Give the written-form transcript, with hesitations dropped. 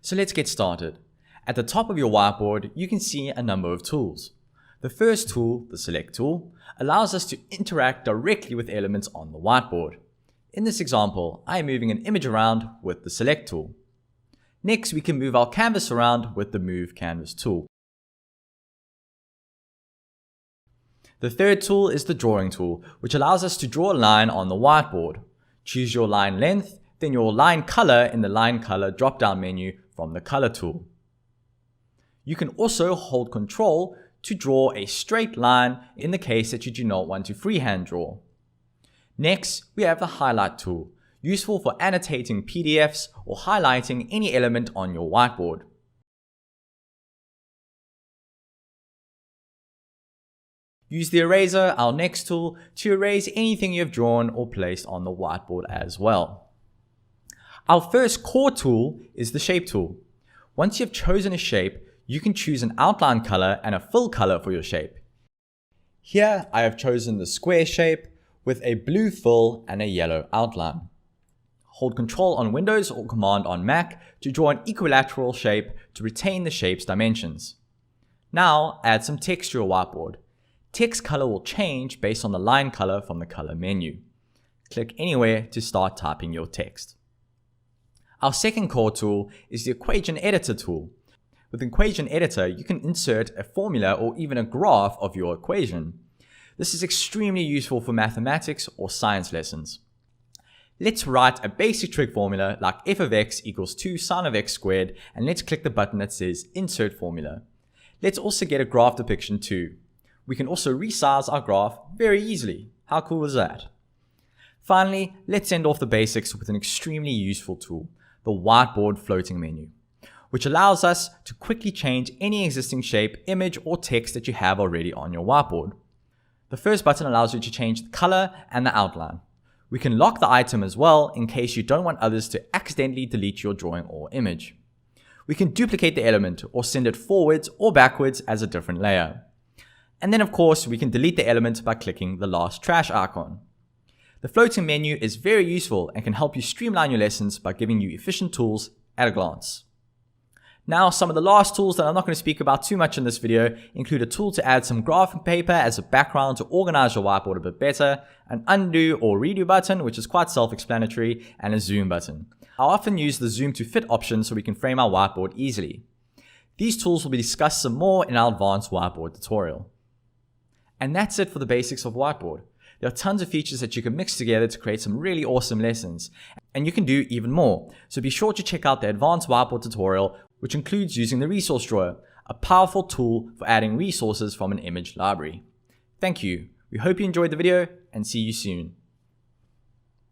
So let's get started. At the top of your whiteboard, you can see a number of tools. The first tool, the Select tool, allows us to interact directly with elements on the whiteboard. In this example, I am moving an image around with the Select tool. Next, we can move our canvas around with the Move Canvas tool. The third tool is the Drawing tool, which allows us to draw a line on the whiteboard. Choose your line length, then your line color in the Line Color drop-down menu from the Color tool. You can also hold Control to draw a straight line in the case that you do not want to freehand draw. Next, we have the Highlight tool, useful for annotating PDFs or highlighting any element on your whiteboard. Use the Eraser, our next tool, to erase anything you have drawn or placed on the whiteboard as well. Our first core tool is the Shape tool. Once you have chosen a shape, you can choose an outline color and a fill color for your shape. Here I have chosen the square shape with a blue fill and a yellow outline. Hold Control on Windows or Command on Mac to draw an equilateral shape to retain the shape's dimensions. Now add some text to your whiteboard. Text color will change based on the line color from the color menu. Click anywhere to start typing your text. Our second core tool is the Equation Editor tool. With Equation Editor, you can insert a formula or even a graph of your equation. This is extremely useful for mathematics or science lessons. Let's write a basic trig formula like f of x equals 2 sine of x squared, and let's click the button that says Insert Formula. Let's also get a graph depiction too. We can also resize our graph very easily. How cool is that? Finally, let's end off the basics with an extremely useful tool, the Whiteboard Floating menu, which allows us to quickly change any existing shape, image, or text that you have already on your whiteboard. The first button allows you to change the color and the outline. We can lock the item as well in case you don't want others to accidentally delete your drawing or image. We can duplicate the element or send it forwards or backwards as a different layer. And then of course, we can delete the element by clicking the last trash icon. The floating menu is very useful and can help you streamline your lessons by giving you efficient tools at a glance. Now, some of the last tools that I'm not going to speak about too much in this video include a tool to add some graphic paper as a background to organize your whiteboard a bit better, an undo or redo button, which is quite self-explanatory, and a zoom button. I often use the zoom to fit option so we can frame our whiteboard easily. These tools will be discussed some more in our advanced whiteboard tutorial. And that's it for the basics of Whiteboard. There are tons of features that you can mix together to create some really awesome lessons. And you can do even more. So be sure to check out the advanced whiteboard tutorial, which includes using the resource drawer, a powerful tool for adding resources from an image library. Thank you. We hope you enjoyed the video and see you soon.